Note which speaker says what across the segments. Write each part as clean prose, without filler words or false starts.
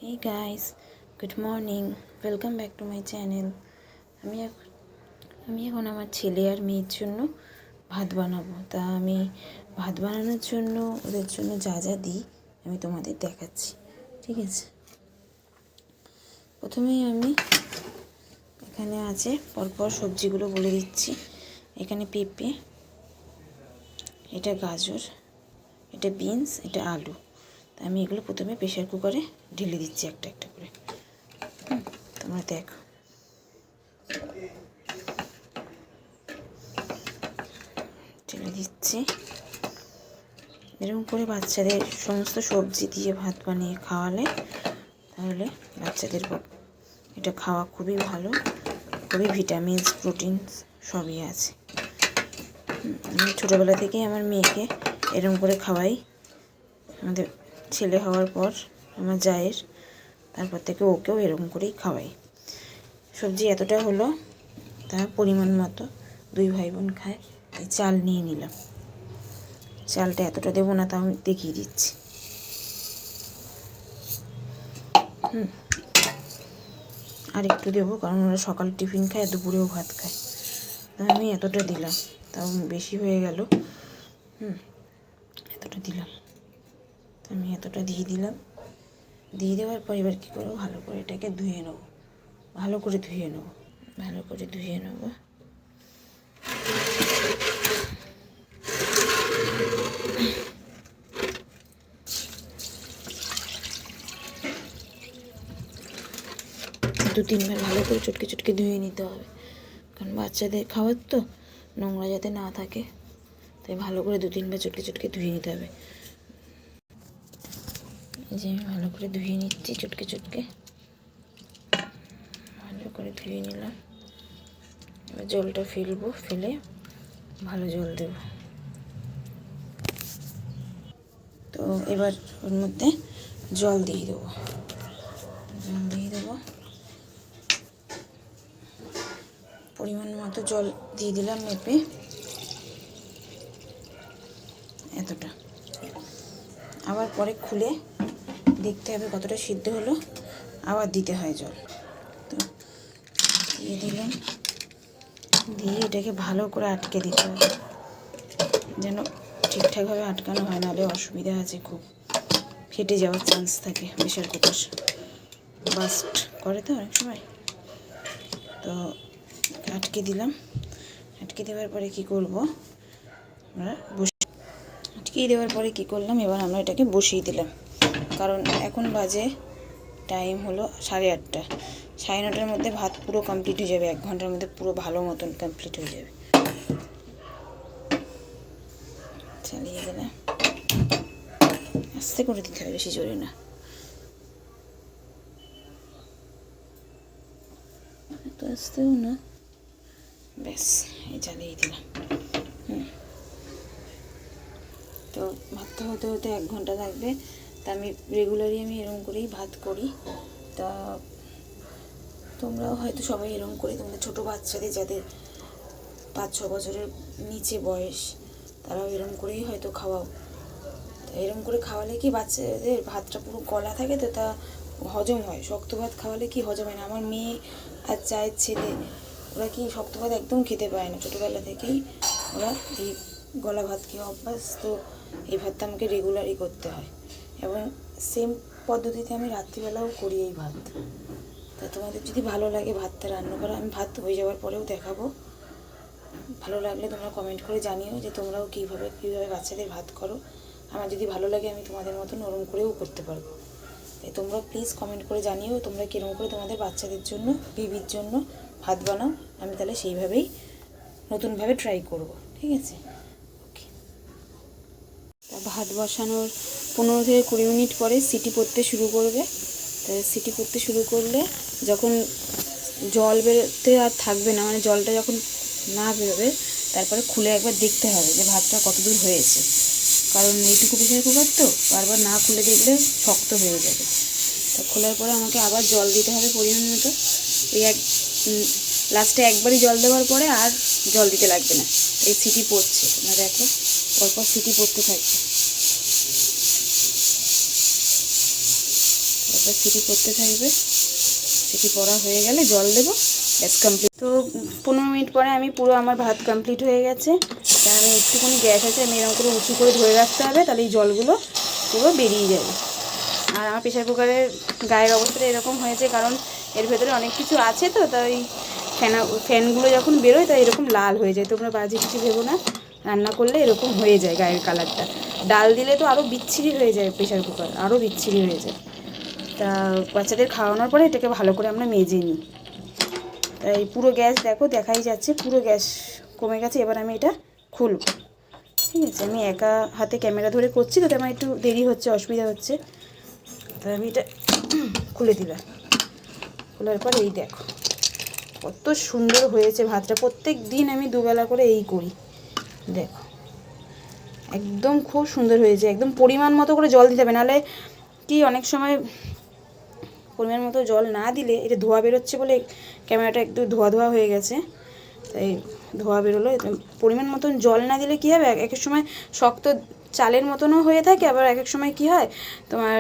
Speaker 1: Hey guys, good morning. Welcome back to my channel. আমি এখন আমার ছেলে আর মেয়ের জন্য ভাত বানাবো। তা আমি ভাত বানানোর জন্য ওদের জন্য যা যা দিই আমি তোমাদের দেখাচ্ছি, ঠিক আছে? প্রথমেই আমি এখানে আছে পরপর সবজিগুলো বলে দিচ্ছি। এখানে পেঁপে, এটা গাজর, এটা বিনস, এটা আলু। তা আমি এগুলো প্রথমে প্রেশার কুকারে ঢেলে দিচ্ছি একটা একটা করে। তোমরা দেখো, ঢেলে দিচ্ছি। এরকম করে বাচ্চাদের সমস্ত সবজি দিয়ে ভাত বানিয়ে খাওয়ালে তাহলে বাচ্চাদের এটা খাওয়া খুবই ভালো, খুবই ভিটামিনস, প্রোটিনস সবই আছে। আমি ছোটোবেলা থেকেই আমার মেয়েকে এরকম করে খাওয়াই। আমাদের ছেলে হওয়ার পর আমার জায়ের, তারপর থেকে ওকেও এরকম করেই খাওয়াই। সবজি এতটা হলো, তা পরিমাণ মতো 2 ভাই বোন খায়, তাই চাল নিয়ে নিলাম। চালটা এতটা দেবো না, তাও দেখিয়ে দিচ্ছি। আর একটু দেবো, কারণ ওরা সকালে টিফিন খায়, দুপুরেও ভাত খায়। তা আমি এতটা দিলাম, তাও বেশি হয়ে গেল। এতটা দিলাম, আমি এতটা দিয়ে দিলাম। দিয়ে দেওয়ার পর এবার কী করবো, ভালো করে এটাকে ধুয়ে নেবো। ভালো করে ধুয়ে নেবো। 2-3 বার ভালো করে চটকে চটকে ধুয়ে নিতে হবে, কারণ বাচ্চাদের খাওয়ার তো, নোংরা যাতে না থাকে, তাই ভালো করে 2-3 বার চটকে চটকে ধুয়ে নিতে হবে। এই যে আমি ভালো করে ধুয়ে নিচ্ছি, চটকে চটকে ভালো করে ধুয়ে নিলাম। এবার জলটা ফেলবো, ফেলে ভালো জল দেব। তো এবার ওর মধ্যে জল দিয়ে দেবো। পরিমাণ মতো জল দিয়ে দিলাম, মেপে এতটা। আবার পরে খুলে দেখতে হবে কতটা সিদ্ধ হলো, আবার দিতে হয় জল। তো দিয়ে দিলাম, দিয়ে এটাকে ভালো করে আটকে দিতে হবে, যেন ঠিকঠাকভাবে আটকানো হয়, নাহলে অসুবিধা আছে, খুব ফেটে যাওয়ার চান্স থাকে। প্রেশার কুকার বাস্ট করে তো অনেক সময়। তো আটকে দিলাম। আটকে দেওয়ার পরে কী করবো, আমরা আটকে দেওয়ার পরে কী করলাম, এবার আমরা এটাকে বসিয়ে দিলাম। কারণ এখন বাজে টাইম হলো 8:30। 9:30 মধ্যে ভাত পুরো কমপ্লিট হয়ে যাবে, 1 ঘন্টার মধ্যে পুরো ভালো মতন কমপ্লিট হয়ে যাবে। চালিয়ে গেলে আস্তে করে দিতে হবে, বেশি জোরে না, এত আস্তেও না। ব্যাস, এই চালিয়ে দিলাম। তো ভাতটা হতে হতে 1 ঘন্টা লাগবে। তা আমি রেগুলারই এরকম করেই ভাত করি। তা তোমরাও হয়তো সবাই এরকম করে তোমাদের ছোটো বাচ্চাদের, যাদের 5-6 বছরের নিচে বয়স, তারাও এরকম করেই হয়তো খাওয়াও। তা এরকম করে খাওয়ালে কি বাচ্চাদের ভাতটা পুরো গলা থাকে, তো তা হজম হয়। শক্ত ভাত খাওয়ালে কি হজম হয় না। আমার মেয়ে আর চায়ের ছেলে, ওরা কি শক্ত ভাত একদম খেতে পায় না, ছোটোবেলা থেকেই ওরা এই গলা ভাত খেয়ে অভ্যাস। তো এই ভাতটা আমাকে রেগুলারই করতে হয়, এবং সেম পদ্ধতিতে আমি রাত্রিবেলাও করি এই ভাত। তা তোমাদের যদি ভালো লাগে ভাতটা রান্না করা, আমি ভাত হয়ে যাওয়ার পরেও দেখাবো। ভালো লাগলে তোমরা কমেন্ট করে জানিও যে তোমরাও কীভাবে বাচ্চাদের ভাত করো। আমার যদি ভালো লাগে আমি তোমাদের মতো নরম করেও করতে পারবো। তাই তোমরা প্লিজ কমেন্ট করে জানিও তোমরা কীরকম করে তোমাদের বাচ্চাদের জন্য, বেবির জন্য ভাত বানাও। আমি তাহলে সেইভাবেই নতুনভাবে ট্রাই করব, ঠিক আছে? ওকে। তা ভাত বসানোর 15 থেকে 20 মিনিট পরে সিটি পড়তে শুরু করবে। তাই সিটি পড়তে শুরু করলে যখন জল বেরোতে আর থাকবে না, মানে জলটা যখন না বেরোবে, তারপরে খুলে একবার দেখতে হবে যে ভাতটা কতদূর হয়েছে। কারণ এইটুকু প্রেশার কুকার তো, বারবার না খুলে দেখলে শক্ত হয়ে যাবে। তো খোলার পরে আমাকে আবার জল দিতে হবে পরিমাণ মতো। এই লাস্টে একবারই জল দেওয়ার পরে আর জল দিতে লাগবে না। এই সিটি পড়ছে, তোমরা দেখো, পরপর সিটি পড়তে থাকবে। সিটি করতে থাকবে। সিটি পড়া হয়ে গেলে জল দেবো, ব্যাস কমপ্লিট। তো 15 মিনিট পরে আমি পুরো আমার ভাত কমপ্লিট হয়ে গেছে। তাই আমি একটুখানি গ্যাস আছে, আমি এরকম করে উঁচু করে ধরে রাখতে হবে, তাহলে এই জলগুলো পুরো বেরিয়ে যাবে। আর আমার প্রেশার কুকারের গায়ের অবস্থাটা এরকম হয়েছে, কারণ এর ভেতরে অনেক কিছু আছে, তো তাই ফ্যানগুলো যখন বেরোয় তাই এরকম লাল হয়ে যায়। তোমরা বাজে কিছু ভেবো না, রান্না করলে এরকম হয়ে যায় গায়ের কালারটা। ডাল দিলে তো আরও বিচ্ছিরি হয়ে যায়, প্রেশার কুকার আরও বিচ্ছিরি হয়ে যায়। তা বাচ্চাদের খাওয়ানোর পরে এটাকে ভালো করে আমরা মেজে নিই। তাই পুরো গ্যাস দেখো, দেখাই যাচ্ছে পুরো গ্যাস কমে গেছে। এবার আমি এটা খুলব, ঠিক আছে। আমি একা হাতে ক্যামেরা ধরে করছি, তাতে আমার একটু দেরি হচ্ছে, অসুবিধা হচ্ছে। তাই আমি এটা খুলে দিলাম। খোলার পর এই দেখো কত সুন্দর হয়েছে ভাতটা। প্রত্যেক দিন আমি দুবেলা করে এই করি, দেখো একদম খুব সুন্দর হয়েছে। একদম পরিমাণ মতো করে জল দিতে হবে, নাহলে কি অনেক সময় পরিমাণ মতো জল না দিলে এটা ধোয়া বেরোচ্ছে বলে ক্যামেরাটা একটু ধোয়া ধোয়া হয়ে গেছে, তাই ধোয়া বেরোলো। পরিমাণ মতন জল না দিলে কী হবে, এক এক সময় শক্ত চালের মতনও হয়ে থাকে, আবার এক এক সময় কী হয় তোমার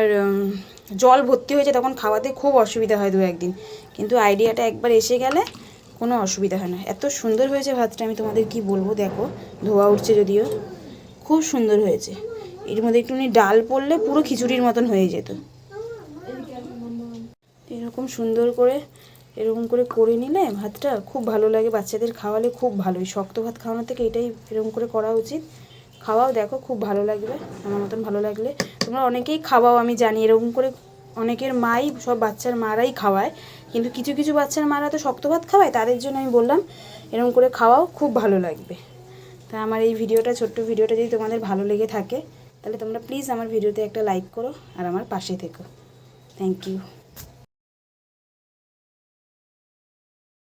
Speaker 1: জল ভর্তি হয়ে যায়, তখন খাওয়াতে খুব অসুবিধা হয় দু একদিন। কিন্তু আইডিয়াটা একবার এসে গেলে কোনো অসুবিধা হয় না। এত সুন্দর হয়েছে ভাতটা, আমি তোমাদের কি বলবো। দেখো ধোয়া উঠছে যদিও, খুব সুন্দর হয়েছে। এর মধ্যে একটুখানি ডাল পড়লে পুরো খিচুড়ির মতন হয়ে যেত। এরকম সুন্দর করে এরকম করে নিলে ভাতটা খুব ভালো লাগে, বাচ্চাদের খাওয়ালে খুব ভালোই। শক্ত ভাত খাওয়ানোর থেকে এটাই এরকম করে করা উচিত। খাওয়াও, দেখো খুব ভালো লাগবে, আমার মতন ভালো লাগলে। তোমরা অনেকেই খাওয়াও, আমি জানি, এরকম করে অনেকের মাই, সব বাচ্চার মারাই খাওয়ায়, কিন্তু কিছু কিছু বাচ্চার মারা তো শক্ত ভাত খাওয়ায়, তাদের জন্য আমি বললাম এরকম করে খাওয়াও, খুব ভালো লাগবে। তা আমার এই ভিডিওটা, ছোট্ট ভিডিওটা যদি তোমাদের ভালো লেগে থাকে, তাহলে তোমরা প্লিজ আমার ভিডিওতে একটা লাইক করো আর আমার পাশে থেকো। Thank you.